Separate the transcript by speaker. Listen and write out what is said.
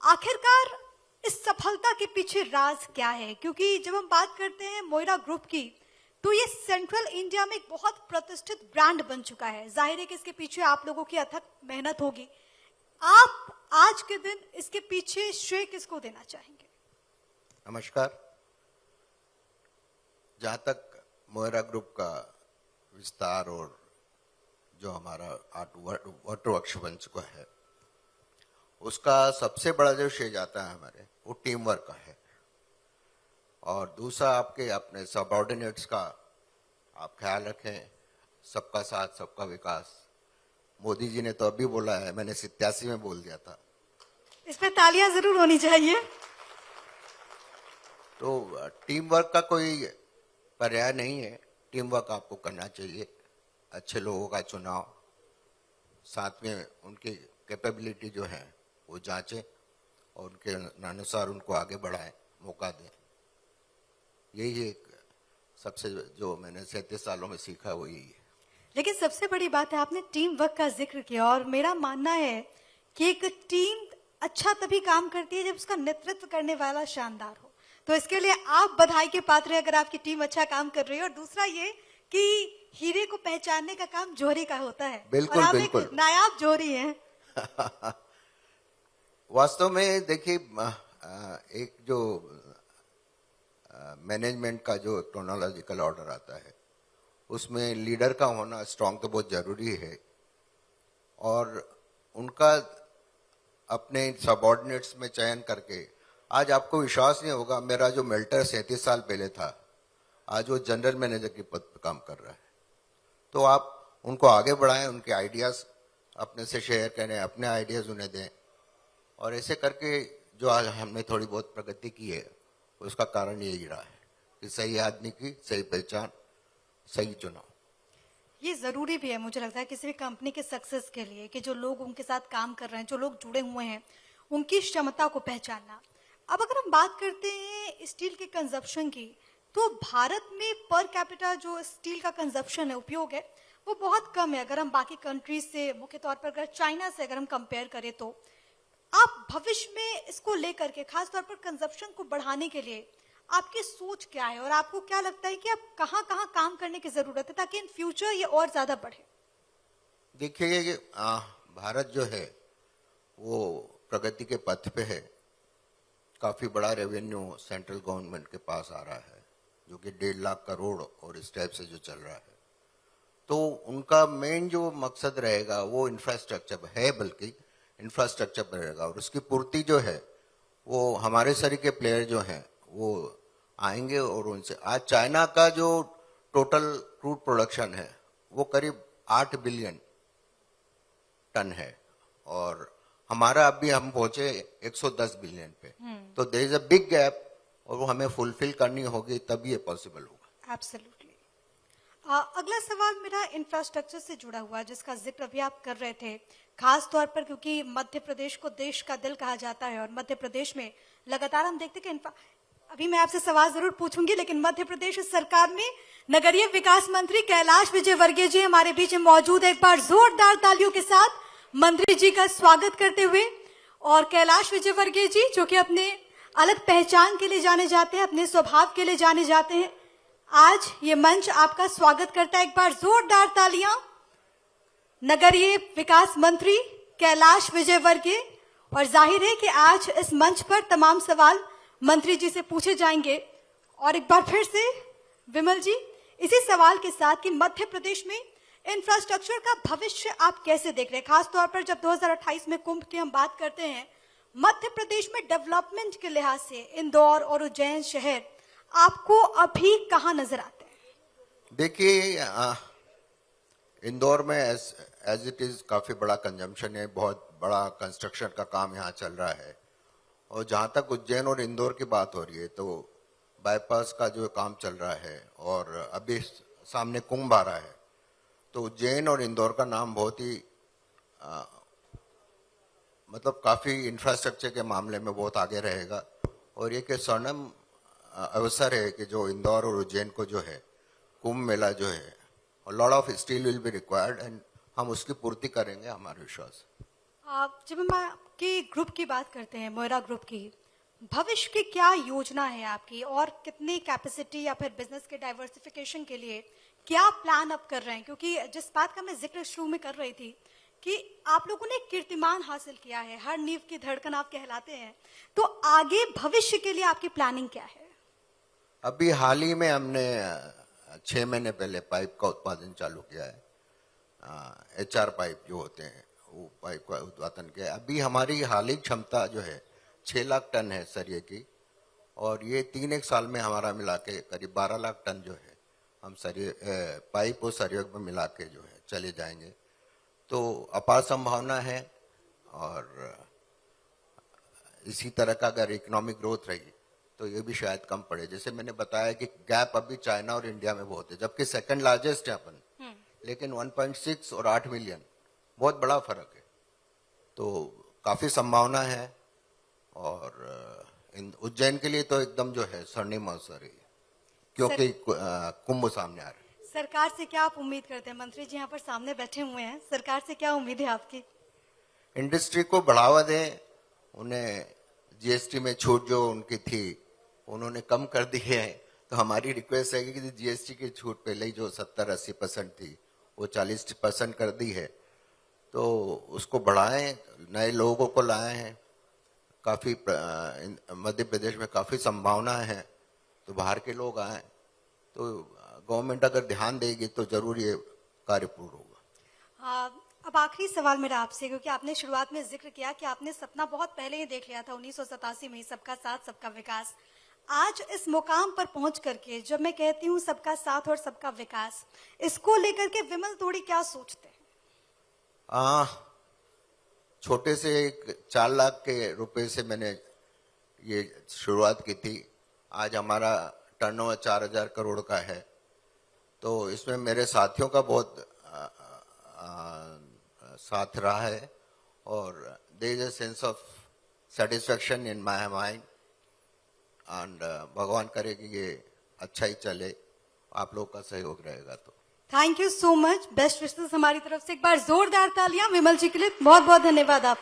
Speaker 1: आखिरकार इस सफलता के पीछे राज क्या है? क्योंकि जब हम बात करते हैं मोइरा ग्रुप की, तो ये सेंट्रल इंडिया में एक बहुत प्रतिष्ठित ब्रांड बन चुका है। जाहिर है कि इसके पीछे आप लोगों की अथक मेहनत होगी। आप आज के दिन इसके पीछे श्रेय किसको देना चाहेंगे?
Speaker 2: नमस्कार। जहाँ तक मोइरा ग्रुप का विस्तार और जो हमारा वटवृक्ष बन चुका है, उसका सबसे बड़ा जो श्रेय जाता है हमारे, वो टीम वर्क का है। और दूसरा आपके अपने सबऑर्डिनेट्स का आप ख्याल रखें। सबका साथ सबका विकास, मोदी जी ने तो अभी बोला है, मैंने 87 में बोल दिया था।
Speaker 1: इस पे तालियां जरूर होनी चाहिए।
Speaker 2: तो टीम वर्क का कोई पर्याय नहीं है। टीम वर्क आपको करना चाहिए, अच्छे लोगों का चुनाव, साथ में उनकी कैपेबिलिटी जो है वो जांचें और उनके अनुसार उनको आगे बढ़ाएं, मौका दें। यही एक सबसे जो मैंने 37 सालों में सीखा वो यही है।
Speaker 1: लेकिन सबसे बड़ी बात है, आपने टीम वर्क का जिक्र किया और मेरा मानना है कि एक टीम अच्छा तभी काम करती है जब उसका नेतृत्व करने वाला शानदार हो। तो इसके लिए आप बधाई के पात्र हैं अगर आपकी टीम अच्छा काम कर रही है। और दूसरा ये कि हीरे को पहचानने का काम जोहरी का होता है।
Speaker 2: बिल्कुल,
Speaker 1: और आप
Speaker 2: बिल्कुल।
Speaker 1: एक नायाब जोहरी हैं।
Speaker 2: वास्तव में देखिए, एक जो मैनेजमेंट का जो क्रोनोलॉजिकल ऑर्डर आता है, उसमें लीडर का होना स्ट्रांग तो बहुत जरूरी है। और उनका अपने सबऑर्डिनेट्स में चयन करके, आज आपको विश्वास नहीं होगा, मेरा जो मेल्टर 37 साल पहले था, आज वो जनरल मैनेजर के पद पर काम कर रहा है। तो आप उनको आगे बढ़ाएं, उनके आइडियाज अपने से शेयर करें, अपने आइडियाज उन्हें दें। और ऐसे करके जो आज हमने थोड़ी बहुत प्रगति की है, उसका कारण यही रहा है कि सही आदमी की सही पहचान, सही चुनाव।
Speaker 1: ये जरूरी भी है, मुझे लगता है किसी भी कंपनी के सक्सेस के लिए, कि जो लोग उनके साथ काम कर रहे हैं, जो लोग जुड़े हुए हैं, उनकी क्षमता को पहचानना। अब अगर हम बात करते हैं स्टील के कंजप्शन की, तो भारत में पर कैपिटा जो स्टील का कंजप्शन है, उपयोग है, वो बहुत कम है अगर हम बाकी कंट्रीज से, मुख्य तौर पर अगर चाइना से अगर हम कंपेयर करें। तो आप भविष्य में इसको लेकर के, खासतौर पर कंजप्शन को बढ़ाने के लिए आपकी सोच क्या है और आपको क्या लगता है कि आप कहाँ कहाँ काम करने की जरूरत है ताकि इन फ्यूचर ये और ज्यादा बढ़े?
Speaker 2: देखिए, भारत जो है वो प्रगति के पथ पे है। काफी बड़ा रेवेन्यू सेंट्रल गवर्नमेंट के पास आ रहा है, जो कि 1.5 लाख करोड़ और इस टाइप से जो चल रहा है। तो उनका मेन जो मकसद रहेगा वो इंफ्रास्ट्रक्चर है, बल्कि इंफ्रास्ट्रक्चर पर रहेगा। और उसकी पूर्ति जो है वो हमारे सरी के प्लेयर जो हैं वो आएंगे। और उनसे आज चाइना का जो टोटल क्रूड प्रोडक्शन है वो करीब 8 बिलियन टन है, और हमारा अभी हम पहुंचे 110 बिलियन पे। तो there is a big gap, और वो हमें फुलफिल करनी होगी, तभी ये पॉसिबल होगा।
Speaker 1: एब्सोल्युटली। अगला सवाल मेरा इंफ्रास्ट्रक्चर से जुड़ा हुआ है, जिसका जिक्र अभी आप कर रहे थे, खास तौर पर क्योंकि मध्य प्रदेश को देश का दिल कहा जाता है और मध्य प्रदेश में लगातार हम देखते कि अभी मैं आपसे सवाल जरूर पूछूंगी, लेकिन मध्य प्रदेश सरकार में नगरीय विकास मंत्री कैलाश विजयवर्गीय जी हमारे बीच में मौजूद है। एक बार जोरदार तालियों के साथ मंत्री जी का स्वागत करते हुए। और कैलाश विजयवर्गीय जी, जो कि अपने अलग पहचान के लिए जाने जाते हैं, अपने स्वभाव के लिए जाने जाते हैं, आज ये मंच आपका स्वागत करता है। एक बार जोरदार तालियां नगरीय विकास मंत्री कैलाश विजयवर्गीय। और जाहिर है कि आज इस मंच पर तमाम सवाल मंत्री जी से पूछे जाएंगे। और एक बार फिर से विमल जी, इसी सवाल के साथ कि मध्य प्रदेश में इंफ्रास्ट्रक्चर का भविष्य आप कैसे देख रहे हैं, खासतौर पर जब 2028 में कुंभ की हम बात करते हैं, मध्य प्रदेश में डेवलपमेंट के लिहाज से इंदौर और उज्जैन शहर आपको अभी कहाँ नजर आते हैं?
Speaker 2: देखिए, इंदौर में एज इट इज काफी बड़ा कंजम्पशन है, बहुत बड़ा कंस्ट्रक्शन का काम यहाँ चल रहा है। और जहाँ तक उज्जैन और इंदौर की बात हो रही है, तो बाईपास का जो काम चल रहा है और अभी सामने कुंभ आ रहा है, तो उज्जैन और इंदौर का नाम बहुत ही मतलब काफी इंफ्रास्ट्रक्चर के मामले में बहुत आगे रहेगा। और ये कि स्वर्णिम अवसर है कि जो इंदौर और उज्जैन को जो है कुंभ मेला जो है, lot of steel will be required, and हम उसकी पूर्ति करेंगे, हमारा विश्वास।
Speaker 1: जब हम आपके ग्रुप की बात करते हैं, मोयरा ग्रुप की, भविष्य की क्या योजना है आपकी और कितनी कैपेसिटी या फिर बिजनेस के डाइवर्सिफिकेशन के लिए क्या प्लान अब कर रहे हैं? क्योंकि जिस बात का मैं जिक्र शुरू में कर रही थी कि आप लोगों ने कीर्तिमान हासिल किया है, हर नींव की धड़कन आप कहलाते हैं, तो आगे भविष्य के लिए आपकी प्लानिंग क्या है?
Speaker 2: अभी हाल ही में हमने 6 महीने पहले पाइप का उत्पादन चालू किया है। HR पाइप जो होते हैं वो पाइप का उत्पादन किया है। अभी हमारी हाली क्षमता जो है 6 लाख टन है सरिये की, और ये 3-1 साल में हमारा मिला के करीब 12 लाख टन जो है हम सरिये पाइप और सरिये में मिला के जो है चले जाएंगे। तो अपार संभावना है, और इसी तरह का अगर इकोनॉमिक ग्रोथ रही तो ये भी शायद कम पड़े। जैसे मैंने बताया कि गैप अभी चाइना और इंडिया में बहुत है, जबकि सेकंड लार्जेस्ट है अपन, लेकिन 1.6 और 8 मिलियन बहुत बड़ा फर्क है। तो काफी संभावना है, और उज्जैन के लिए तो एकदम जो है स्वर्णिम अवसर है, क्योंकि कुंभ सामने आ रहा है।
Speaker 1: सरकार से क्या आप उम्मीद करते हैं? मंत्री जी यहाँ पर सामने बैठे हुए हैं, सरकार से क्या उम्मीद है आपकी?
Speaker 2: इंडस्ट्री को बढ़ावा दें, उन्हें GST में छूट जो उनकी थी उन्होंने कम कर दी है। तो हमारी रिक्वेस्ट है कि GST की छूट पहले ही जो 70-80% थी वो 40% कर दी है, तो उसको बढ़ाएं, नए लोगों को लाए हैं। काफी मध्य प्रदेश में काफी संभावना है, तो बाहर के लोग आए, तो गवर्नमेंट अगर ध्यान देगी तो जरूर ये कार्य पूर्ण होगा।
Speaker 1: अब आखिरी सवाल मेरा आपसे, क्योंकि आपने शुरुआत में जिक्र किया कि आपने सपना बहुत पहले ही देख लिया था 1987 में, सबका साथ सबका विकास। आज इस मुकाम पर पहुंच करके जब मैं कहती हूँ सबका साथ और सबका विकास, इसको लेकर के विमल तोड़ी क्या सोचते हैं?
Speaker 2: छोटे से 4 लाख के रुपए से मैंने ये शुरुआत की थी। आज हमारा टर्नओवर 4,000 करोड़ का है। तो इसमें मेरे साथियों का बहुत साथ रहा है, और there is a sense of satisfaction in my mind, and भगवान करे कि ये अच्छा ही चले, आप लोग का सहयोग रहेगा तो।
Speaker 1: Thank you so much, best wishes हमारी तरफ से। एक बार जोरदार तालियां विमल जी के लिए। बहुत बहुत धन्यवाद आप।